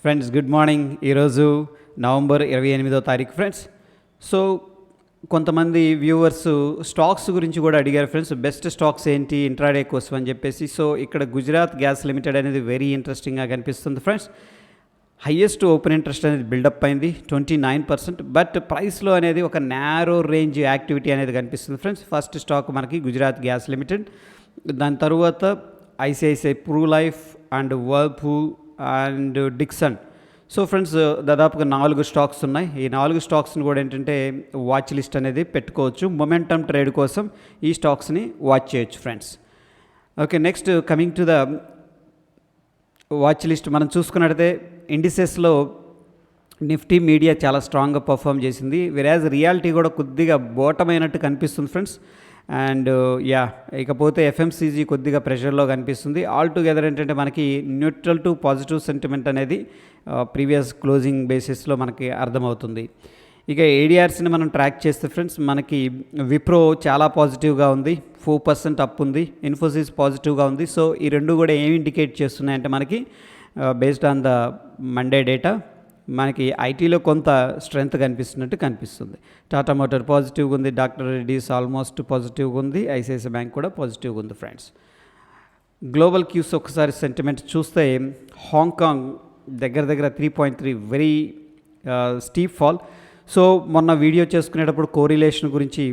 Friends good morning. ఈరోజు November 28వ తారీఖు friends. So కొంతమంది వ్యూవర్స్ స్టాక్స్ గురించి కూడా అడిగారు ఫ్రెండ్స్, బెస్ట్ స్టాక్స్ ఏంటి ఇంట్రాడే కోసం అని చెప్పేసి. సో ఇక్కడ గుజరాత్ గ్యాస్ లిమిటెడ్ అనేది వెరీ ఇంట్రెస్టింగ్గా కనిపిస్తుంది ఫ్రెండ్స్. హయ్యెస్ట్ ఓపెన్ ఇంట్రెస్ట్ అనేది బిల్డప్ అయింది 29%, బట్ ప్రైస్లో అనేది ఒక నారో రేంజ్ యాక్టివిటీ అనేది కనిపిస్తుంది ఫ్రెండ్స్. ఫస్ట్ స్టాక్ మనకి గుజరాత్ గ్యాస్ లిమిటెడ్, దాని తర్వాత ICICI Pru Life and Whirlpool and Dixon. So friends దాదాపుగా 4 స్టాక్స్ ఉన్నాయి. ఈ 4 స్టాక్స్ని కూడా ఏంటంటే వాచ్ లిస్ట్ అనేది పెట్టుకోవచ్చు. మొమెంటమ్ ట్రేడ్ కోసం ఈ స్టాక్స్ని వాచ్ చేయొచ్చు friends. Okay, next coming to the watch list మనం చూసుకున్నట్టయితే ఇండిసెస్లో నిఫ్టీ మీడియా చాలా స్ట్రాంగ్గా పర్ఫామ్ చేసింది, వెరాజ్ రియాలిటీ కూడా కొద్దిగా బోటమైనట్టు కనిపిస్తుంది ఫ్రెండ్స్. అండ్ ఇకపోతే ఎఫ్ఎంసీజీ కొద్దిగా ప్రెషర్లో కనిపిస్తుంది. ఆల్ టుగెదర్ ఏంటంటే మనకి న్యూట్రల్ టు పాజిటివ్ సెంటిమెంట్ అనేది ప్రీవియస్ క్లోజింగ్ బేసిస్లో మనకి అర్థమవుతుంది. ఇక ఏడిఆర్స్ని మనం ట్రాక్ చేస్తే ఫ్రెండ్స్ మనకి విప్రో చాలా పాజిటివ్గా ఉంది, 4% అప్ ఉంది. ఇన్ఫోసిస్ పాజిటివ్గా ఉంది. సో ఈ రెండు కూడా ఏమి ఇండికేట్ చేస్తున్నాయంటే మనకి based on the Monday data మనకి ఐటీలో కొంత స్ట్రెంగ్త్ కనిపిస్తున్నట్టు కనిపిస్తుంది. టాటా మోటార్ పాజిటివ్గా ఉంది, డాక్టర్ రెడ్డీస్ ఆల్మోస్ట్ పాజిటివ్గా ఉంది, ఐసిఐసిఐ బ్యాంక్ కూడా పాజిటివ్గా ఉంది ఫ్రెండ్స్. గ్లోబల్ క్యూస్ ఒకసారి సెంటిమెంట్ చూస్తే హాంకాంగ్ దగ్గర 3.3 వెరీ స్టీప్ ఫాల్. సో మొన్న వీడియో చేసుకునేటప్పుడు కోరిలేషన్ గురించి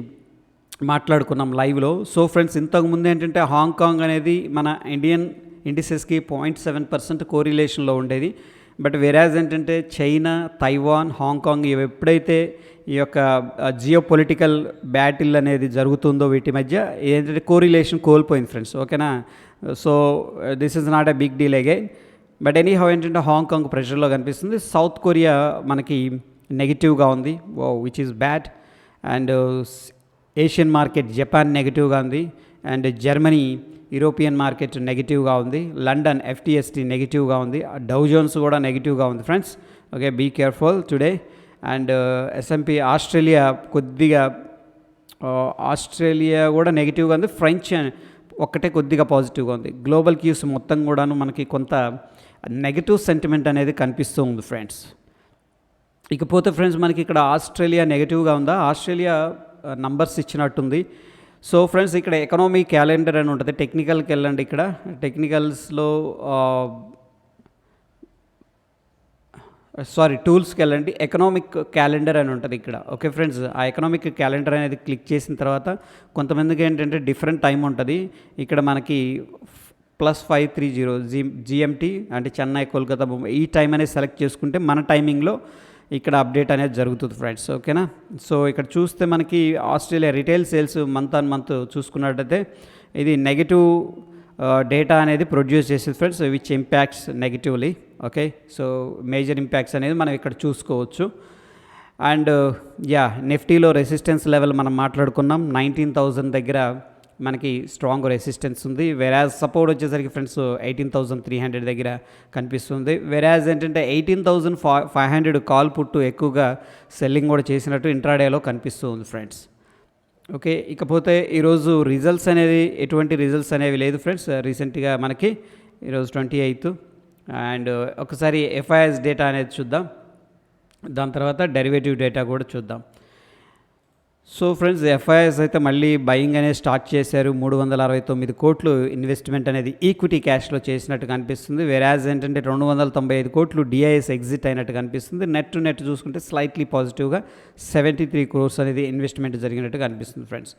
మాట్లాడుకున్నాం లైవ్లో. సో ఫ్రెండ్స్ ఇంతకుముందు ఏంటంటే హాంకాంగ్ అనేది మన ఇండియన్ ఇండిసెస్కి 0.7% కోరిలేషన్లో ఉండేది. బట్ వెరాజ్ ఏంటంటే చైనా, తైవాన్, హాంకాంగ్ ఇవి ఎప్పుడైతే ఈ యొక్క జియో పొలిటికల్ బ్యాటిల్ అనేది జరుగుతుందో వీటి మధ్య ఏంటంటే కోరిలేషన్ కోల్పోయింది ఫ్రెండ్స్. ఓకేనా, so this is not a big deal again. But anyhow ఏంటంటే హాంకాంగ్ ప్రెషర్లో కనిపిస్తుంది. సౌత్ కొరియా మనకి నెగిటివ్గా ఉంది, which is bad. And Asian market Japan నెగిటివ్గా ఉంది, అండ్ జర్మనీ యూరోపియన్ మార్కెట్ నెగిటివ్గా ఉంది, లండన్ ఎఫ్టీఎస్టీ నెగిటివ్గా ఉంది, డౌ జోన్స్ కూడా నెగిటివ్గా ఉంది friends. Okay, be careful today. And SMP Australia కొద్దిగా ఆస్ట్రేలియా కూడా నెగిటివ్గా ఉంది, ఫ్రెంచ్ ఒక్కటే కొద్దిగా పాజిటివ్గా ఉంది. గ్లోబల్ క్యూస్ మొత్తం కూడాను మనకి కొంత నెగిటివ్ సెంటిమెంట్ అనేది కనిపిస్తూ ఉంది ఫ్రెండ్స్. ఇకపోతే ఫ్రెండ్స్ మనకి ఇక్కడ ఆస్ట్రేలియా నెగిటివ్గా ఉందా, ఆస్ట్రేలియా నంబర్స్ ఇచ్చినట్టుంది. సో ఫ్రెండ్స్ ఇక్కడ ఎకనామీ క్యాలెండర్ అని ఉంటుంది, టెక్నికల్కి వెళ్ళండి. ఇక్కడ టెక్నికల్స్లో టూల్స్కి వెళ్ళండి, ఎకనామిక్ క్యాలెండర్ అని ఉంటుంది ఇక్కడ. ఓకే ఫ్రెండ్స్, ఆ ఎకనామిక్ క్యాలెండర్ అనేది క్లిక్ చేసిన తర్వాత కొంతమందికి ఏంటంటే డిఫరెంట్ టైం ఉంటుంది. ఇక్కడ మనకి +530 జిఎంటీ అంటే చెన్నై, కోల్కతా, ముంబై ఈ టైం అనేది సెలెక్ట్ చేసుకుంటే మన టైమింగ్లో ఇక్కడ అప్డేట్ అనేది జరుగుతుంది ఫ్రెండ్స్. ఓకేనా, సో ఇక్కడ చూస్తే మనకి Australia retail sales month on month చూసుకున్నట్టయితే ఇది నెగిటివ్ డేటా అనేది ప్రొడ్యూస్ చేసేది friends, which impacts negatively. Okay, so major impacts అనేది మనం ఇక్కడ చూసుకోవచ్చు. అండ్ నిఫ్టీలో రెసిస్టెన్స్ లెవెల్ మనం మాట్లాడుకున్నాం, 19,000 దగ్గర మనకి స్ట్రాంగ్ రెసిస్టెన్స్ ఉంది. వెరాజ్ సపోర్ట్ వచ్చేసరికి ఫ్రెండ్స్ 18,300 దగ్గర కనిపిస్తుంది. వెరాజ్ ఏంటంటే 18,500 కాల్ పుట్టు ఎక్కువగా సెల్లింగ్ కూడా చేసినట్టు ఇంట్రాడేలో కనిపిస్తూ ఉంది ఫ్రెండ్స్. ఓకే, ఇకపోతే ఈరోజు రిజల్ట్స్ అనేది ఎటువంటి రిజల్ట్స్ అనేవి లేదు ఫ్రెండ్స్. రీసెంట్గా మనకి ఈరోజు 28th. అండ్ ఒకసారి ఎఫ్ఐఎస్ డేటా అనేది చూద్దాం, దాని తర్వాత డెరివేటివ్ డేటా కూడా చూద్దాం. సో ఫ్రెండ్స్ ఎఫ్ఐఎస్ అయితే మళ్ళీ బయింగ్ అనేది స్టార్ట్ చేశారు. 369 కోట్లు ఇన్వెస్ట్మెంట్ అనేది ఈక్విటీ క్యాష్లో చేసినట్టు కనిపిస్తుంది. వెరాజ్ ఏంటంటే 295 కోట్లు డిఐఎస్ ఎగ్జిట్ అయినట్టు కనిపిస్తుంది. నెట్ టు నెట్ చూసుకుంటే స్లైట్లీ పాజిటివ్గా 73 crores అనేది ఇన్వెస్ట్మెంట్ జరిగినట్టు కనిపిస్తుంది ఫ్రెండ్స్.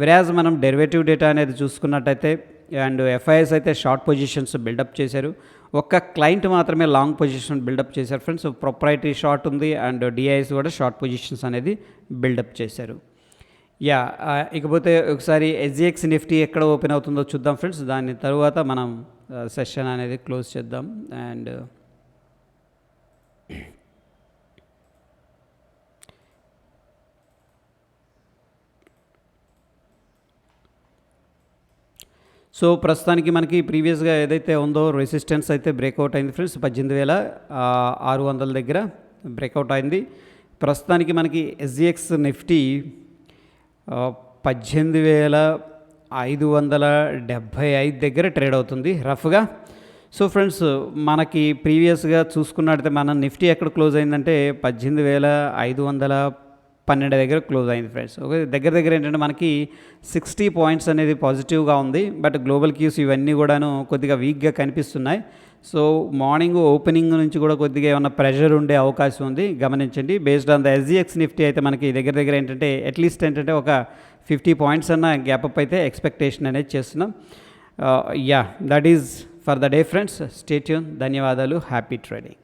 వెరాజ్ మనం డెరివేటివ్ డేటా అనేది చూసుకున్నట్టయితే అండ్ ఎఫ్ఐఎస్ అయితే షార్ట్ పొజిషన్స్ బిల్డప్ చేశారు. ఒక్క క్లయింట్ మాత్రమే లాంగ్ పొజిషన్ బిల్డప్ చేశారు ఫ్రెండ్స్. ప్రొప్రైటరీ షార్ట్ ఉంది అండ్ డిఐఎస్ కూడా షార్ట్ పొజిషన్స్ అనేది బిల్డప్ చేశారు. ఇకపోతే ఒకసారి ఎస్జిఎక్స్ నిఫ్టీ ఎక్కడ ఓపెన్ అవుతుందో చూద్దాం ఫ్రెండ్స్. దాని తర్వాత మనం సెషన్ అనేది క్లోజ్ చేద్దాం. అండ్ సో ప్రస్తుతానికి మనకి ప్రీవియస్గా ఏదైతే ఉందో రెసిస్టెన్స్ అయితే బ్రేక్అవుట్ అయింది ఫ్రెండ్స్. 18,600 దగ్గర బ్రేక్అవుట్ అయింది. ప్రస్తుతానికి మనకి ఎస్జిఎక్స్ నిఫ్టీ 18,575 దగ్గర ట్రేడ్ అవుతుంది రఫ్గా. సో ఫ్రెండ్స్, మనకి ప్రీవియస్గా చూసుకున్నట్టయితే మన నిఫ్టీ ఎక్కడ క్లోజ్ అయిందంటే 18,512 దగ్గర క్లోజ్ అయింది ఫ్రెండ్స్. ఓకే, దగ్గర దగ్గర ఏంటంటే మనకి 60 పాయింట్స్ అనేది పాజిటివ్గా ఉంది. బట్ గ్లోబల్ క్యూస్ ఇవన్నీ కూడాను కొద్దిగా వీక్గా కనిపిస్తున్నాయి. సో మార్నింగ్ ఓపెనింగ్ నుంచి కూడా కొద్దిగా ఏమైనా ప్రెషర్ ఉండే అవకాశం ఉంది, గమనించండి. Based on the SGX Nifty అయితే మనకి దగ్గర దగ్గర ఏంటంటే అట్లీస్ట్ ఏంటంటే ఒక 50 పాయింట్స్ అన్న గ్యాప్ అప్ అయితే ఎక్స్పెక్టేషన్ అనేది చేస్తున్నాం. That is for the day friends. Stay tune. ధన్యవాదాలు. Happy trading.